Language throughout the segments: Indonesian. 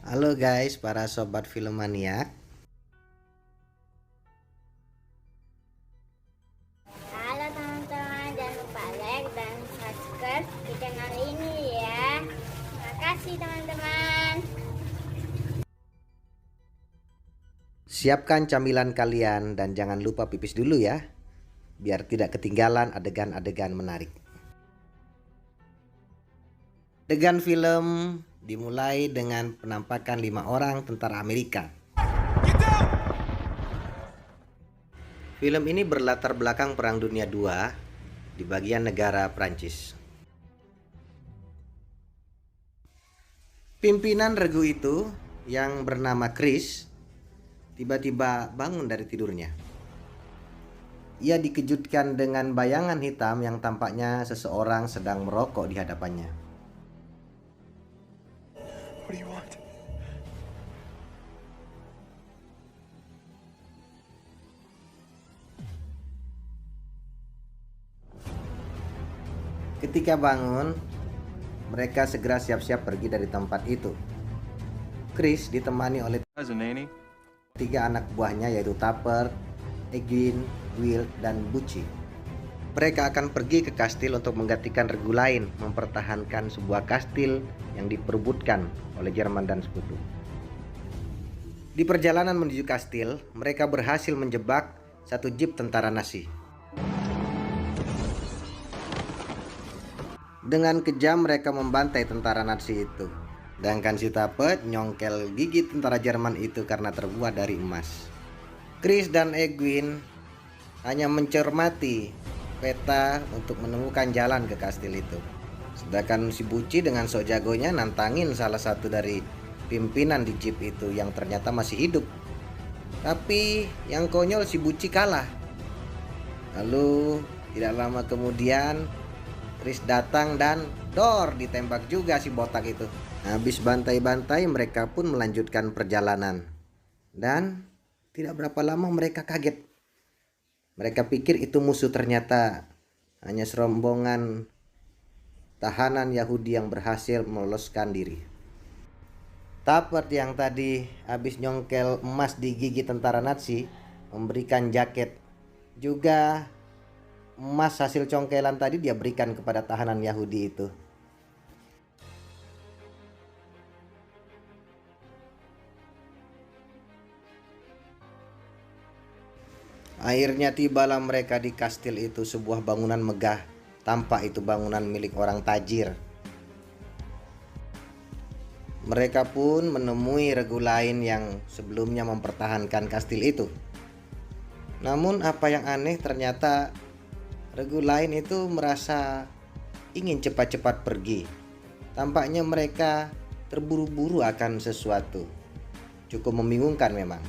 Halo guys, para sobat film maniak. Halo teman-teman, jangan lupa like dan subscribe di channel ini ya. Terima kasih teman-teman. Siapkan camilan kalian dan jangan lupa pipis dulu ya, biar tidak ketinggalan adegan-adegan menarik. Adegan film dimulai dengan penampakan 5 orang tentara Amerika. Film ini berlatar belakang Perang Dunia II di bagian negara Prancis. Pimpinan regu itu yang bernama Chris tiba-tiba bangun dari tidurnya. Ia dikejutkan dengan bayangan hitam yang tampaknya seseorang sedang merokok di hadapannya. What do you want? Ketika bangun, mereka segera siap-siap pergi dari tempat itu. Chris ditemani oleh How's a nanny? 3 anak buahnya, yaitu Tupper, Egwin, Will, dan Bucci. Mereka akan pergi ke kastil untuk menggantikan regu lain mempertahankan sebuah kastil yang diperebutkan oleh Jerman dan sekutu. Di perjalanan menuju kastil, mereka berhasil menjebak satu jeep tentara Nazi. Dengan kejam mereka membantai tentara Nazi itu. Sedangkan si Tapet nyongkel gigi tentara Jerman itu karena terbuat dari emas. Chris dan Egwin hanya mencermati peta untuk menemukan jalan ke kastil itu. Sedangkan si Buci dengan sok jagonya nantangin salah satu dari pimpinan di jeep itu yang ternyata masih hidup. Tapi yang konyol si Buci kalah. Lalu tidak lama kemudian Chris datang dan dor ditembak juga si botak itu. Habis bantai-bantai mereka pun melanjutkan perjalanan. Dan tidak berapa lama mereka kaget. Mereka pikir itu musuh, ternyata hanya serombongan tahanan Yahudi yang berhasil meloloskan diri. Tappert yang tadi habis nyongkel emas di gigi tentara Nazi memberikan jaket. Juga emas hasil congkelan tadi dia berikan kepada tahanan Yahudi itu. Akhirnya tibalah mereka di kastil itu, sebuah bangunan megah. Tampak itu bangunan milik orang tajir. Mereka pun menemui regu lain yang sebelumnya mempertahankan kastil itu. Namun apa yang aneh, ternyata regu lain itu merasa ingin cepat-cepat pergi. Tampaknya mereka terburu-buru akan sesuatu. Cukup membingungkan memang.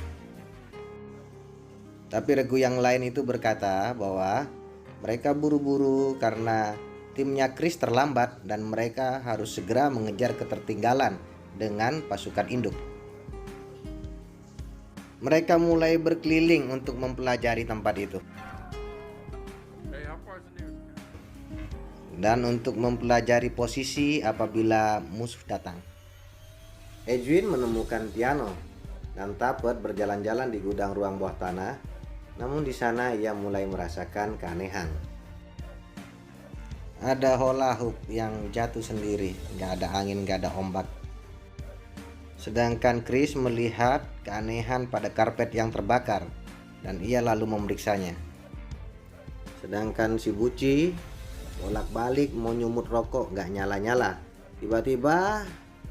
Tapi regu yang lain itu berkata bahwa mereka buru-buru karena timnya Chris terlambat dan mereka harus segera mengejar ketertinggalan dengan pasukan induk. Mereka mulai berkeliling untuk mempelajari tempat itu. Dan untuk mempelajari posisi apabila musuh datang. Edwin menemukan piano dan Tappert berjalan-jalan di gudang ruang bawah tanah. Namun di sana ia mulai merasakan keanehan. Ada hula hoop yang jatuh sendiri, gak ada angin, gak ada ombak. Sedangkan Chris melihat keanehan pada karpet yang terbakar dan ia lalu memeriksanya. Sedangkan si Buci bolak-balik mau nyumut rokok gak nyala-nyala. Tiba-tiba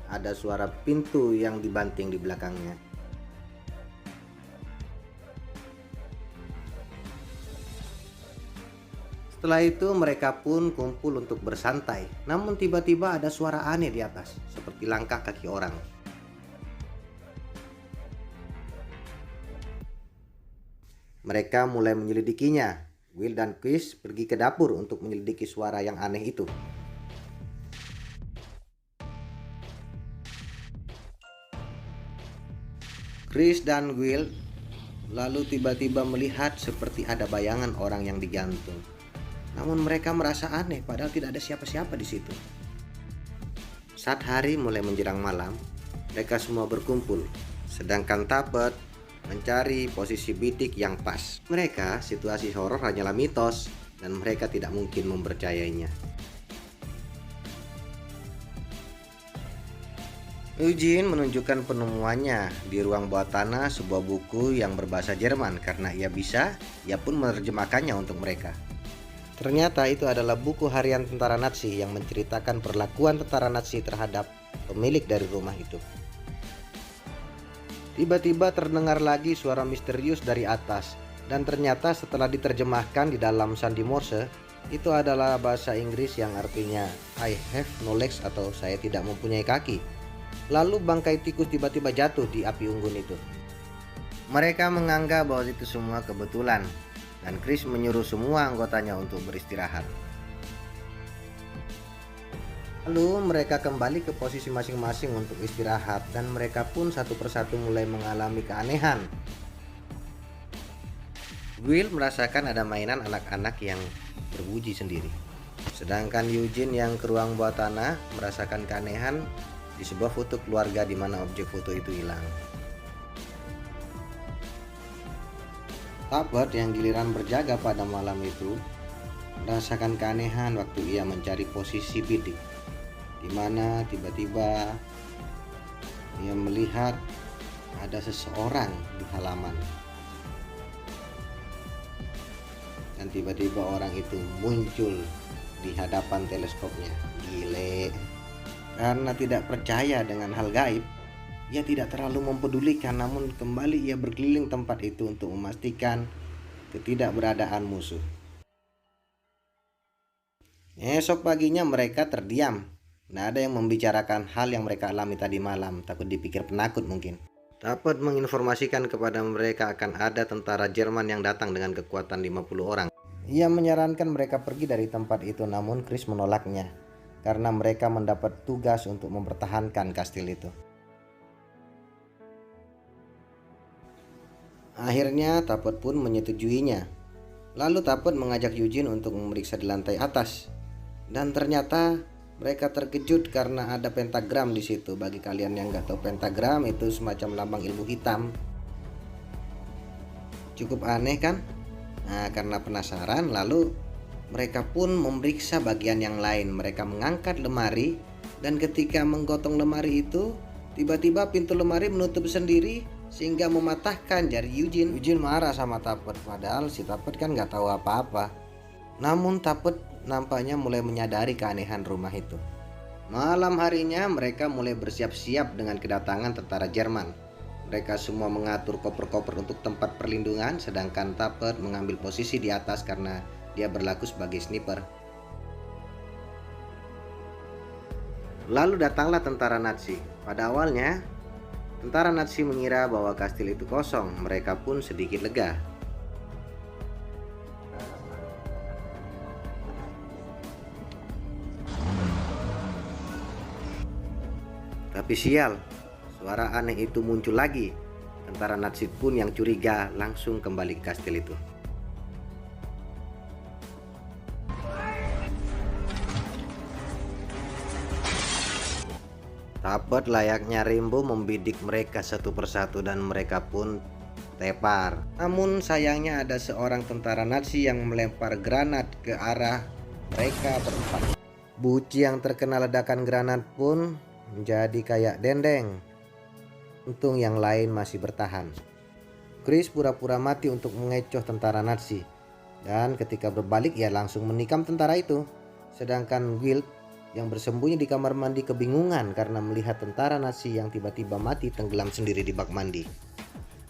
ada suara pintu yang dibanting di belakangnya. Setelah itu mereka pun kumpul untuk bersantai. Namun tiba-tiba ada suara aneh di atas, seperti langkah kaki orang. Mereka mulai menyelidikinya. Will dan Chris pergi ke dapur untuk menyelidiki suara yang aneh itu. Chris dan Will lalu tiba-tiba melihat seperti ada bayangan orang yang digantung. Namun mereka merasa aneh padahal tidak ada siapa-siapa di situ. Saat hari mulai menjelang malam, mereka semua berkumpul, sedangkan Tappet mencari posisi bidik yang pas. Mereka, situasi horor hanyalah mitos dan mereka tidak mungkin mempercayainya. Eugene menunjukkan penemuannya di ruang bawah tanah, sebuah buku yang berbahasa Jerman. Karena ia pun menerjemahkannya untuk mereka. Ternyata itu adalah buku harian tentara Nazi yang menceritakan perlakuan tentara Nazi terhadap pemilik dari rumah itu. Tiba-tiba terdengar lagi suara misterius dari atas, dan ternyata setelah diterjemahkan di dalam sandi Morse, itu adalah bahasa Inggris yang artinya I have no legs atau saya tidak mempunyai kaki. Lalu bangkai tikus tiba-tiba jatuh di api unggun itu. Mereka menganggap bahwa itu semua kebetulan, dan Chris menyuruh semua anggotanya untuk beristirahat. Lalu mereka kembali ke posisi masing-masing untuk istirahat, dan mereka pun satu persatu mulai mengalami keanehan. Will merasakan ada mainan anak-anak yang berbunyi sendiri, sedangkan Eugene yang ke ruang bawah tanah merasakan keanehan di sebuah foto keluarga di mana objek foto itu hilang. Tappet yang giliran berjaga pada malam itu merasakan keanehan waktu ia mencari posisi bidik, di mana tiba-tiba ia melihat ada seseorang di halaman, dan tiba-tiba orang itu muncul di hadapan teleskopnya. Gile. Karena tidak percaya dengan hal gaib, ia tidak terlalu mempedulikan, namun kembali ia berkeliling tempat itu untuk memastikan ketidakberadaan musuh. Esok paginya mereka terdiam. Tidak ada yang membicarakan hal yang mereka alami tadi malam, takut dipikir penakut mungkin. Tappet menginformasikan kepada mereka akan ada tentara Jerman yang datang dengan kekuatan 50 orang. Ia menyarankan mereka pergi dari tempat itu, namun Chris menolaknya karena mereka mendapat tugas untuk mempertahankan kastil itu. Akhirnya Tappet pun menyetujuinya. Lalu Tappet mengajak Eugene untuk memeriksa di lantai atas. Dan ternyata mereka terkejut karena ada pentagram di situ. Bagi kalian yang nggak tahu, pentagram itu semacam lambang ilmu hitam. Cukup aneh kan? Nah, karena penasaran, lalu mereka pun memeriksa bagian yang lain. Mereka mengangkat lemari, dan ketika menggotong lemari itu, tiba-tiba pintu lemari menutup sendiri sehingga mematahkan jari Eugene. Eugene marah sama Tappet, padahal si Tappet kan nggak tahu apa-apa. Namun Tappet nampaknya mulai menyadari keanehan rumah itu. Malam harinya mereka mulai bersiap-siap dengan kedatangan tentara Jerman. Mereka semua mengatur koper-koper untuk tempat perlindungan, sedangkan Tappet mengambil posisi di atas karena dia berlaku sebagai sniper. Lalu datanglah tentara Nazi. Pada awalnya, tentara Nazi mengira bahwa kastil itu kosong. Mereka pun sedikit lega. Tapi sial, suara aneh itu muncul lagi. Tentara Nazi pun yang curiga langsung kembali ke kastil itu. Tappet layaknya Rambo membidik mereka satu persatu dan mereka pun tepar. Namun sayangnya ada seorang tentara Nazi yang melempar granat ke arah mereka berempat. Buci yang terkena ledakan granat pun menjadi kayak dendeng. Untung yang lain masih bertahan. Chris pura-pura mati untuk mengecoh tentara Nazi, dan ketika berbalik ia langsung menikam tentara itu. Sedangkan Will yang bersembunyi di kamar mandi kebingungan karena melihat tentara Nazi yang tiba-tiba mati tenggelam sendiri di bak mandi.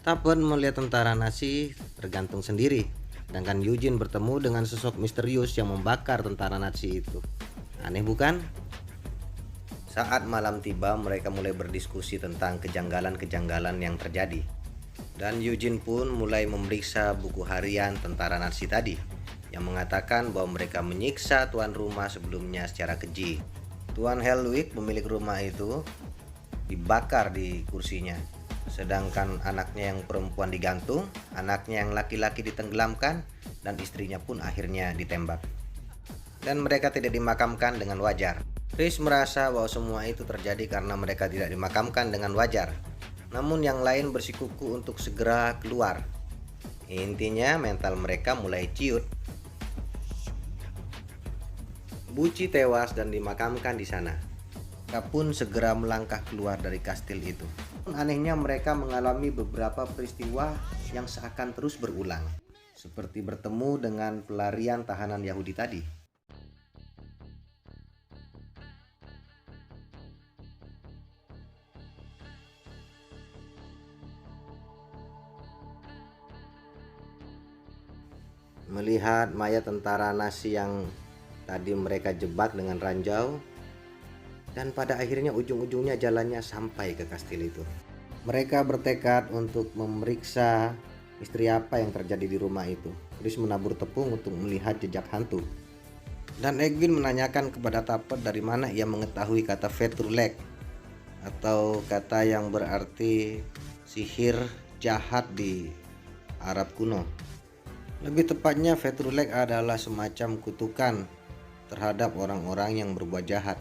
Tappet melihat tentara Nazi tergantung sendiri, sedangkan Eugene bertemu dengan sosok misterius yang membakar tentara Nazi itu. Aneh bukan? Saat malam tiba, mereka mulai berdiskusi tentang kejanggalan-kejanggalan yang terjadi. Dan Eugene pun mulai memeriksa buku harian tentara Nazi tadi, yang mengatakan bahwa mereka menyiksa tuan rumah sebelumnya secara keji. Tuan Helwig, pemilik rumah itu, dibakar di kursinya, sedangkan anaknya yang perempuan digantung, anaknya yang laki-laki ditenggelamkan, dan istrinya pun akhirnya ditembak. Dan mereka tidak dimakamkan dengan wajar. Chris merasa bahwa semua itu terjadi karena mereka tidak dimakamkan dengan wajar. Namun yang lain bersikuku untuk segera keluar. Intinya mental mereka mulai ciut. Buci tewas dan dimakamkan di sana. Mereka pun segera melangkah keluar dari kastil itu. Anehnya mereka mengalami beberapa peristiwa yang seakan terus berulang. Seperti bertemu dengan pelarian tahanan Yahudi tadi. Melihat mayat tentara Nazi yang tadi mereka jebak dengan ranjau, dan pada akhirnya ujung-ujungnya jalannya sampai ke kastil itu. Mereka bertekad untuk memeriksa misteri apa yang terjadi di rumah itu. Chris menabur tepung untuk melihat jejak hantu. Dan Egwin menanyakan kepada Tapet dari mana ia mengetahui kata Vetrulek, atau kata yang berarti sihir jahat di Arab kuno. Lebih tepatnya Vetrulek adalah semacam kutukan terhadap orang-orang yang berbuat jahat.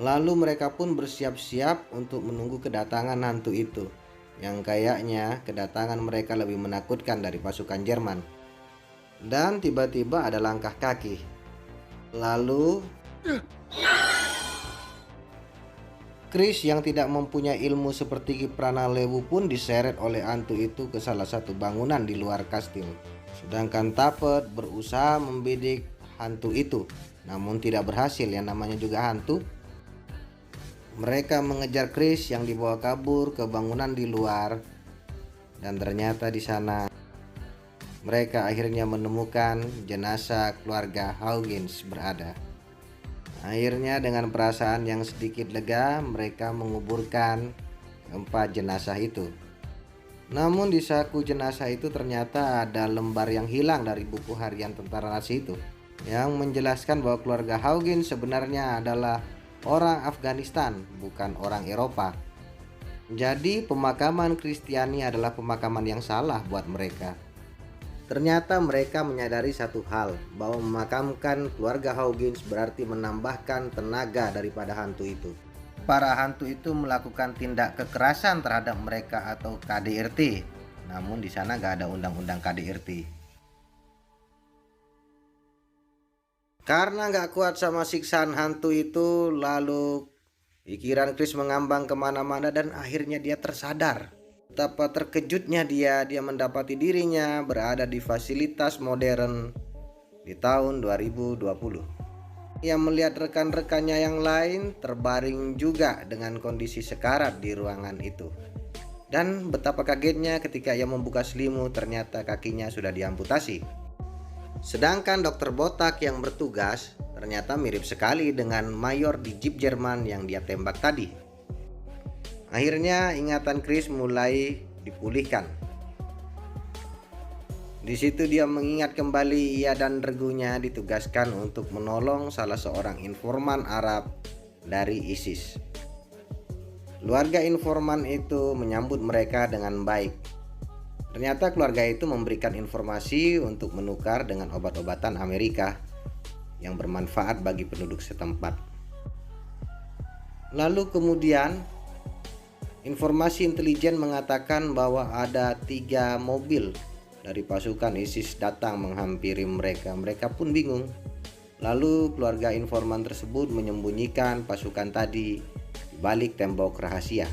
Lalu mereka pun bersiap-siap untuk menunggu kedatangan hantu itu, yang kayaknya kedatangan mereka lebih menakutkan dari pasukan Jerman. Dan tiba-tiba ada langkah kaki. Lalu Chris yang tidak mempunyai ilmu seperti Kiprana Lewu pun diseret oleh hantu itu ke salah satu bangunan di luar kastil. Sedangkan Tapet berusaha membidik hantu itu, namun tidak berhasil, yang namanya juga hantu. Mereka mengejar Chris yang dibawa kabur ke bangunan di luar, dan ternyata di sana mereka akhirnya menemukan jenazah keluarga Hawkins berada. Akhirnya dengan perasaan yang sedikit lega, mereka menguburkan keempat jenazah itu. Namun di saku jenazah itu ternyata ada lembar yang hilang dari buku harian tentara Nazi itu, yang menjelaskan bahwa keluarga Hawkins sebenarnya adalah orang Afghanistan, bukan orang Eropa. Jadi pemakaman Kristiani adalah pemakaman yang salah buat mereka. Ternyata mereka menyadari satu hal, bahwa memakamkan keluarga Hawkins berarti menambahkan tenaga daripada hantu itu. Para hantu itu melakukan tindak kekerasan terhadap mereka atau KDRT. Namun di sana gak ada undang-undang KDRT. Karena gak kuat sama siksaan hantu itu, lalu pikiran Chris mengambang kemana-mana dan akhirnya dia tersadar. Betapa terkejutnya dia mendapati dirinya berada di fasilitas modern di tahun 2020. Ia melihat rekan-rekannya yang lain terbaring juga dengan kondisi sekarat di ruangan itu. Dan betapa kagetnya ketika ia membuka selimut, ternyata kakinya sudah diamputasi. Sedangkan dokter botak yang bertugas ternyata mirip sekali dengan mayor di jeep Jerman yang dia tembak tadi. Akhirnya ingatan Chris mulai dipulihkan. Di situ dia mengingat kembali ia dan regunya ditugaskan untuk menolong salah seorang informan Arab dari ISIS. Keluarga informan itu menyambut mereka dengan baik. Ternyata keluarga itu memberikan informasi untuk menukar dengan obat-obatan Amerika yang bermanfaat bagi penduduk setempat. Lalu kemudian informasi intelijen mengatakan bahwa ada 3 mobil dari pasukan ISIS datang menghampiri mereka. Mereka pun bingung. Lalu keluarga informan tersebut menyembunyikan pasukan tadi di balik tembok rahasia.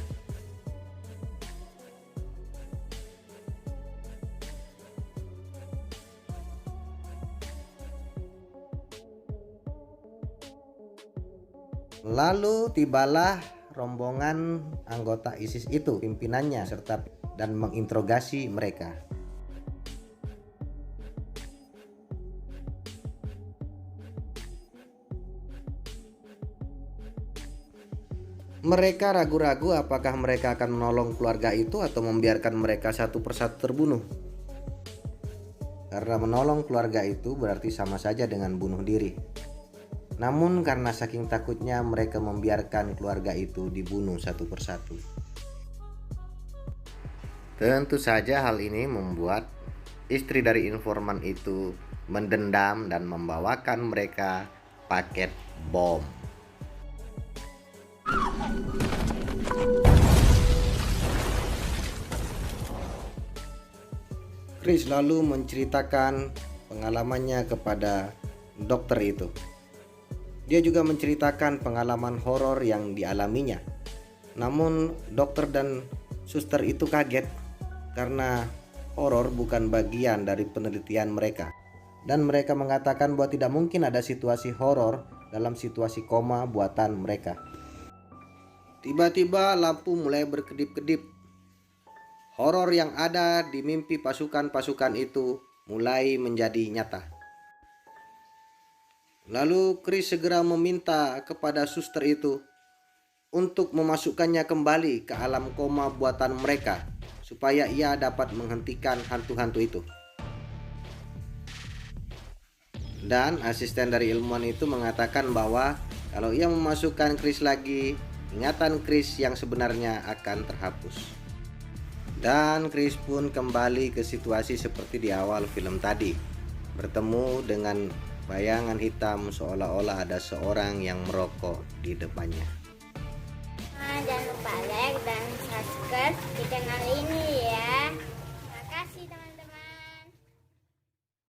Lalu tibalah rombongan anggota ISIS itu, pimpinannya serta dan menginterogasi mereka. Mereka ragu-ragu apakah mereka akan menolong keluarga itu atau membiarkan mereka satu persatu terbunuh. Karena menolong keluarga itu berarti sama saja dengan bunuh diri. Namun karena saking takutnya mereka membiarkan keluarga itu dibunuh satu persatu. Tentu saja hal ini membuat istri dari informan itu mendendam dan membawakan mereka paket bom. Chris lalu menceritakan pengalamannya kepada dokter itu. Dia juga menceritakan pengalaman horor yang dialaminya. Namun dokter dan suster itu kaget karena horor bukan bagian dari penelitian mereka. Dan mereka mengatakan bahwa tidak mungkin ada situasi horor dalam situasi koma buatan mereka. Tiba-tiba lampu mulai berkedip-kedip. Horor yang ada di mimpi pasukan-pasukan itu mulai menjadi nyata. Lalu Chris segera meminta kepada suster itu untuk memasukkannya kembali ke alam koma buatan mereka supaya ia dapat menghentikan hantu-hantu itu. Dan asisten dari ilmuwan itu mengatakan bahwa kalau ia memasukkan Chris lagi, ingatan Chris yang sebenarnya akan terhapus. Dan Chris pun kembali ke situasi seperti di awal film tadi, bertemu dengan bayangan hitam seolah-olah ada seorang yang merokok di depannya.